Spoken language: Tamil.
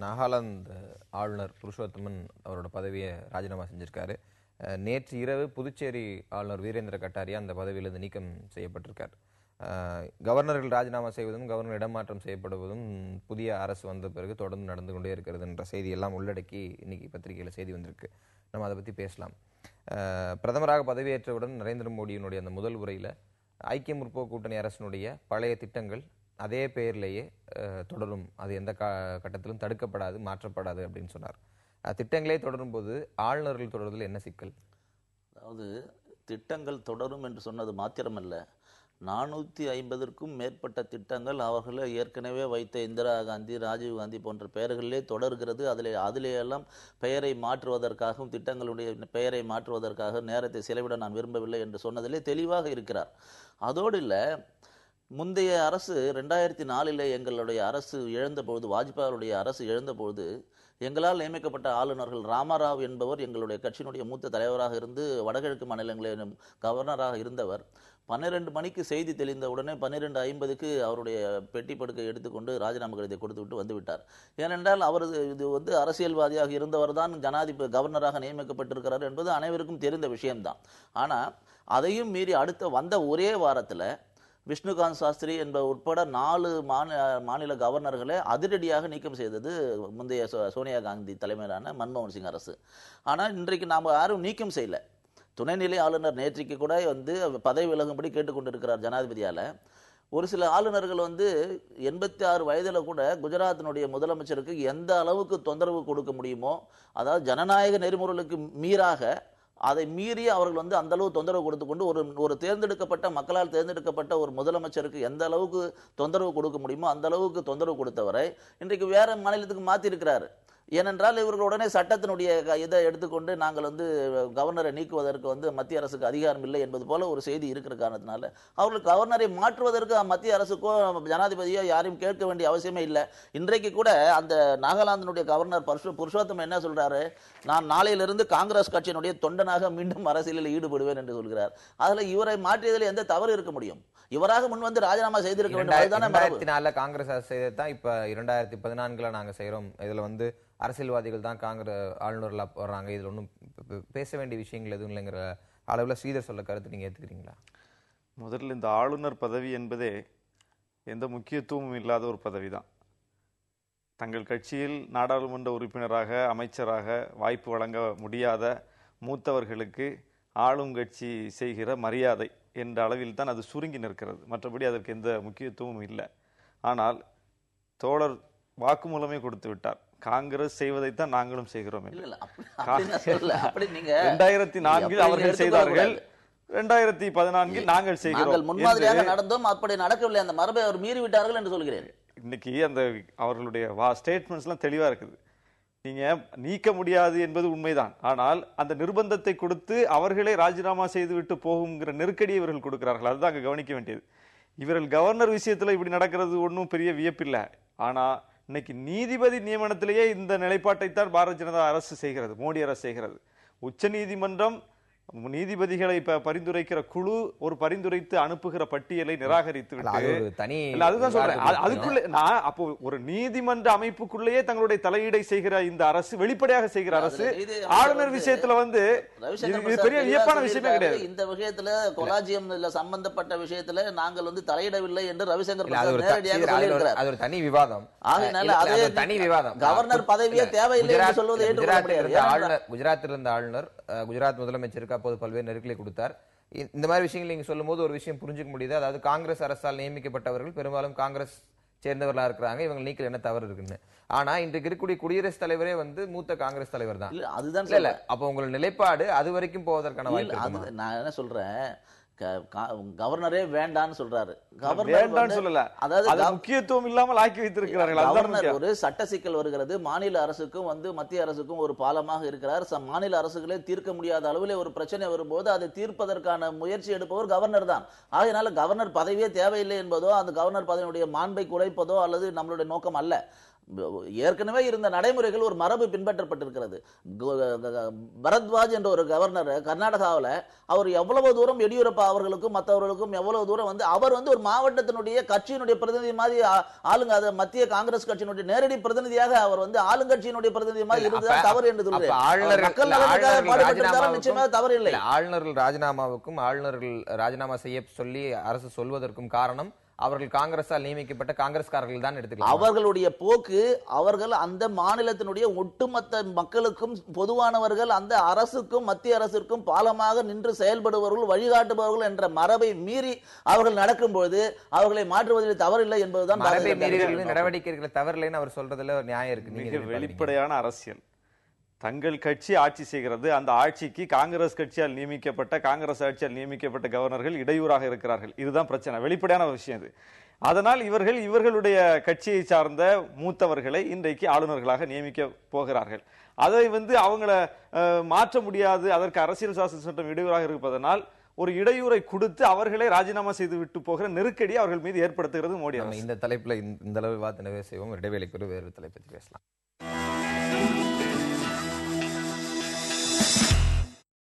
நாகாலாந்து ஆளுநர் புருஷோத்தமன் அவரோட பதவியை ராஜினாமா செஞ்சிருக்காரு. நேற்று இரவு புதுச்சேரி ஆளுநர் வீரேந்திர கட்டாரியா அந்த பதவியிலிருந்து நீக்கம் செய்யப்பட்டிருக்கார். கவர்னர்கள் ராஜினாமா செய்வதும் கவர்னர் இடமாற்றம் செய்யப்படுவதும் புதிய அரசு வந்த பிறகு தொடர்ந்து நடந்து கொண்டே இருக்கிறது என்ற செய்தி எல்லாம் உள்ளடக்கி இன்னைக்கு பத்திரிகையில் செய்தி வந்திருக்கு. நம்ம அதை பற்றி பேசலாம். பிரதமராக பதவியேற்றவுடன் நரேந்திர மோடியினுடைய அந்த முதல் உரையில் ஐக்கிய முற்போக்கு கூட்டணி அரசினுடைய பழைய திட்டங்கள் அதே பெயர்லேயே தொடரும், அது எந்த கட்டத்திலும் தடுக்கப்படாது, மாற்றப்படாது அப்படின்னு சொன்னார். திட்டங்களே தொடரும் போது ஆளுநர்கள் தொடர்வதில் என்ன சிக்கல்? அதாவது திட்டங்கள் தொடரும் என்று சொன்னது மாத்திரமல்ல, 450க்கும் மேற்பட்ட திட்டங்கள் அவர்களே ஏற்கனவே வைத்த இந்திரா காந்தி, ராஜீவ் காந்தி போன்ற பெயர்களிலே தொடர்கிறது. அதிலேயெல்லாம் பெயரை மாற்றுவதற்காகவும் திட்டங்களுடைய பெயரை மாற்றுவதற்காக நேரத்தை செலவிட நான் விரும்பவில்லை என்று சொன்னதிலே தெளிவாக இருக்கிறார். அதோடு இல்லை, முந்தைய அரசு 2004 எங்களுடைய அரசு இழந்தபொழுது, வாஜ்பாயுடைய அரசு இழந்தபொழுது எங்களால் நியமிக்கப்பட்ட ஆளுநர்கள் ராமராவ் என்பவர் எங்களுடைய கட்சியினுடைய மூத்த தலைவராக இருந்து வடகிழக்கு மாநிலங்களின் கவர்னராக இருந்தவர். 12 மணிக்கு செய்தி தெளிந்த உடனே 12:50க்கு அவருடைய பெட்டி படுக்கை எடுத்துக்கொண்டு ராஜினாமா கடிதத்தை கொடுத்து விட்டு வந்துவிட்டார். ஏனென்றால் அவர் இது அரசியல்வாதியாக இருந்தவர் தான் ஜனாதிபதி கவர்னராக நியமிக்கப்பட்டிருக்கிறார் என்பது அனைவருக்கும் தெரிந்த விஷயம்தான். ஆனால் அதையும் மீறி அடுத்த வந்த ஒரே வாரத்தில் விஷ்ணுகாந்த் சாஸ்திரி என்ப உட்பட 4 மாநில கவர்னர்களை அதிரடியாக நீக்கம் செய்தது முந்தைய சோனியா காந்தி தலைமையிலான மன்மோகன் சிங் அரசு. ஆனால் இன்றைக்கு நாம் யாரும் நீக்கம் செய்யல. துணைநிலை ஆளுநர் நேற்றைக்கு கூட பதவி விலகும்படி கேட்டுக்கொண்டிருக்கிறார் ஜனாதிபதியால். ஒரு சில ஆளுநர்கள் 86 வயதில் கூட குஜராத்தினுடைய முதலமைச்சருக்கு எந்த அளவுக்கு தொந்தரவு கொடுக்க முடியுமோ, அதாவது ஜனநாயக நெறிமுறைகளுக்கு மீறாக அதை மீறி அவர்கள் அந்த அளவு தொந்தரவு கொடுத்து கொண்டு ஒரு தேர்ந்தெடுக்கப்பட்ட மக்களால் தேர்ந்தெடுக்கப்பட்ட ஒரு முதலமைச்சருக்கு எந்த அளவுக்கு தொந்தரவு கொடுக்க முடியுமோ அந்த அளவுக்கு தொந்தரவு கொடுத்தவரை இன்றைக்கு வேற மாநிலத்துக்கு மாற்றிருக்கிறார். ஏனென்றால் இவர்கள் உடனே சட்டத்தினுடைய இதை எடுத்துக்கொண்டு நாங்கள் கவர்னரை நீக்குவதற்கு மத்திய அரசுக்கு அதிகாரம் இல்லை என்பது போல ஒரு செய்தி இருக்கிற காரணத்தினால அவர்கள் கவர்னரை மாற்றுவதற்கு மத்திய அரசுக்கோ ஜனாதிபதியோ யாரையும் கேட்க வேண்டிய அவசியமே இல்லை. இன்றைக்கு கூட அந்த நாகாலாந்தினுடைய கவர்னர் புருஷோத்தமன் என்ன சொல்றாரு, நான் நாளையிலிருந்து காங்கிரஸ் கட்சியினுடைய தொண்டனாக மீண்டும் அரசியலில் ஈடுபடுவேன் என்று சொல்கிறார். அதுல இவரை மாற்றியதில் எந்த தவறு இருக்க முடியும்? இவராக முன் ராஜினாமா செய்திருக்க வேண்டும். 2004 காங்கிரஸ் செய்ததான் இப்ப 2014 நாங்க செய்யறோம். இதுல அரசியல்வாதிகள் தான் காங்கிரஸ் ஆளுநர்களா வர்றாங்க, இதுல ஒன்றும் பேச வேண்டிய விஷயங்கள் எதுவும் இல்லைங்கிற அளவுல ஸ்ரீதர் சொல்ல கருத்து நீங்க ஏத்துக்கிறீங்களா? முதல்ல இந்த ஆளுநர் பதவி என்பதே எந்த முக்கியத்துவமும் இல்லாத ஒரு பதவி தான். தங்கள் கட்சியில் நாடாளுமன்ற உறுப்பினராக, அமைச்சராக வாய்ப்பு வழங்க முடியாத மூத்தவர்களுக்கு ஆளும் கட்சி செய்கிற மரியாதை என்ற அளவில் தான் அது சுருங்கி நிற்கிறது. மற்றபடி அதற்கு எந்த முக்கியத்துவமும் இல்லை. ஆனால் தோழர் வாக்குமூலமே கொடுத்து விட்டார், காங்கிரஸ் செய்வதைத்தான் நாங்களும் செய்கிறோம். 2004 அவர்கள் செய்தார்கள், 2014 நாங்கள் செய்கிறோம். முன்மாதிரியாக நடந்தோம், அப்படி நடக்கவில்லை. அந்த மரபை அவர் மீறி விட்டார்கள் என்று சொல்கிறேன். இன்னைக்கு அந்த அவர்களுடைய ஸ்டேட்மெண்ட்ஸ் எல்லாம் தெளிவா இருக்குது. நீங்க நீக்க முடியாது என்பது உண்மைதான். ஆனால் அந்த நிர்பந்தத்தை கொடுத்து அவர்களே ராஜினாமா செய்துவிட்டு போகுங்கிற நெருக்கடியை இவர்கள் கொடுக்கிறார்கள். அதுதான் அங்க கவனிக்க வேண்டியது. இவர்கள் கவர்னர் விஷயத்துல இப்படி நடக்கிறது ஒன்றும் பெரிய வியப்பில்லை. ஆனா இன்னைக்கு நீதிபதி நியமனத்திலேயே இந்த நிலைப்பாட்டைத்தான் பாரதிய ஜனதா அரசு செய்கிறது, மோடி அரசு செய்கிறது. உச்ச நீதிமன்றம் நீதிபதிகளை பரிந்துரைக்கிற குழு ஒரு பரிந்துரைத்து அனுப்புகிற பட்டியலை நிராகரித்து விட்டு, அதுதான் சொல்றேன். அதுக்குள்ள நான் அப்போ ஒரு நீதிமன்ற அமைப்புக்குள்ளேயே தங்களுடைய தலையீடை செய்கிற இந்த அரசு, வெளிப்படையாக செய்கிற அரசு, ஆளுநர் விஷயத்துல பெரிய வியப்பான விஷயமே கிடையாது. இந்த விஷயத்துல கொலாஜியம் சம்பந்தப்பட்ட விஷயத்துல நாங்கள் தலையிடவில்லை என்று ரவிசங்கர் நேரடியாக சொல்லியிருக்கிறார். அது ஒரு தனி விவாதம். ஆகையினால அதே தனி விவாதம். கவர்னர் பதவியே தேவையில்லை என்று சொல்வது ஏற்றுக்கொள்ள முடியாது. குஜராத்தில் இருந்த ஆளுநர் குஜராத் முதலமைச்சருக்கு அப்போது பல்வேறு நெருக்கடி கொடுத்தார். இந்த மாதிரி விஷயங்கள் நீங்க சொல்லும் போது ஒரு விஷயம் புரிஞ்சுக்க முடியுது. அதாவது காங்கிரஸ் அரசால் நியமிக்கப்பட்டவர்கள் பெரும்பாலும் காங்கிரஸ் சேர்ந்தவர்களா இருக்கிறாங்க, இவங்க நீக்கல் என்ன தவறு இருக்குன்னு. ஆனா இன்றைக்கு இருக்கக்கூடிய குடியரசுத் தலைவரே மூத்த காங்கிரஸ் தலைவர் தான். அதுதான் இல்ல அப்ப உங்களோட நிலைப்பாடு அது வரைக்கும் போவதற்கான வாய்ப்பு. நான் என்ன சொல்றேன், கவர்னரே வேண்டான்னு சொல்றாரு. கவர்னர் சொல்லல, அதாவது முக்கியத்துவம் இல்லாமல் ஆக்கி வைத்திருக்கிறார்கள். ஒரு சட்ட சிக்கல் வருகிறது, மாநில அரசுக்கும் மத்திய அரசுக்கும் ஒரு பாலமாக இருக்கிறார். மாநில அரசுகளே தீர்க்க முடியாத அளவில் ஒரு பிரச்சனை வரும்போது அதை தீர்ப்பதற்கான முயற்சி எடுப்பவர் கவர்னர் தான். ஆகையினால கவர்னர் பதவியே தேவையில்லை என்பதோ அந்த கவர்னர் பதவியுடைய மாண்பை குறைப்பதோ அல்லது நம்மளுடைய நோக்கம் அல்ல. ஏற்கனவே இருந்த நடைமுறைகள் ஒரு மரபு பின்பற்றப்பட்டிருக்கிறது. பரத்வாஜ் என்ற ஒரு கவர்னர் கர்நாடகாவில் அவர் எவ்வளவு தூரம் எடியூரப்பா அவர்களுக்கும் மற்றவர்களுக்கும் எவ்வளவு தூரம் அவர் ஒரு மாவட்டத்தினுடைய கட்சியினுடைய பிரதிநிதி மாதிரி ஆளுங்க, அது மத்திய காங்கிரஸ் கட்சியினுடைய நேரடி பிரதிநிதியாக அவர் ஆளுங்கட்சியினுடைய பிரதிநிதி மாதிரி இருந்தது தவறு என்று சொல்றேன். மக்கள் நலனுக்காக பாடுபட்டிருந்தாலும் நிச்சயமாக தவறு இல்லை. ஆளுநர்கள் ராஜினாமாவுக்கும் ஆளுநர்கள் ராஜினாமா செய்ய சொல்லி அரசு சொல்வதற்கும் காரணம் அவர்கள் காங்கிரஸால் நியமிக்கப்பட்ட காங்கிரஸ்காரர்கள் தான் எடுத்துக்கலாம். அவர்களுடைய போக்கு, அவர்கள் அந்த மாநிலத்தினுடைய ஒட்டுமொத்த மக்களுக்கும் பொதுவானவர்கள், அந்த அரசுக்கும் மத்திய அரசிற்கும் பாலமாக நின்று செயல்படுபவர்கள், வழிகாட்டுபவர்கள் என்ற மரபை மீறி அவர்கள் நடக்கும்போது அவர்களை மாற்றுவதில் தவறில்லை என்பதுதான். மரபை மீறி நடவடிக்கைகளை தவறில்லைன்னு அவர் சொல்றதுல ஒரு நியாயம் இருக்கு. மிக வெளிப்படையான அரசியல். தங்கள் கட்சி ஆட்சி செய்கிறது, அந்த ஆட்சிக்கு காங்கிரஸ் கட்சியால் நியமிக்கப்பட்ட, காங்கிரஸ் ஆட்சியால் நியமிக்கப்பட்ட கவர்னர்கள் இடையூறாக இருக்கிறார்கள். இதுதான் பிரச்சனை, வெளிப்படையான விஷயம் இது. அதனால் இவர்களுடைய கட்சியை சார்ந்த மூத்தவர்களை இன்றைக்கு ஆளுநர்களாக நியமிக்க போகிறார்கள். அதை அவங்கள மாற்ற முடியாது, அதற்கு அரசியல் சாசன சட்டம் இடையூறாக இருப்பதனால் ஒரு இடையூறை கொடுத்து அவர்களை ராஜினாமா செய்து விட்டு போகிற நெருக்கடி அவர்கள் மீது ஏற்படுத்துகிறது மோடி அரசு. இந்த தலைப்புல இந்த அளவு வார்த்தை செய்வோம். இடைவேளைக்கு வேறு தலைப்பை பற்றி பேசலாம்.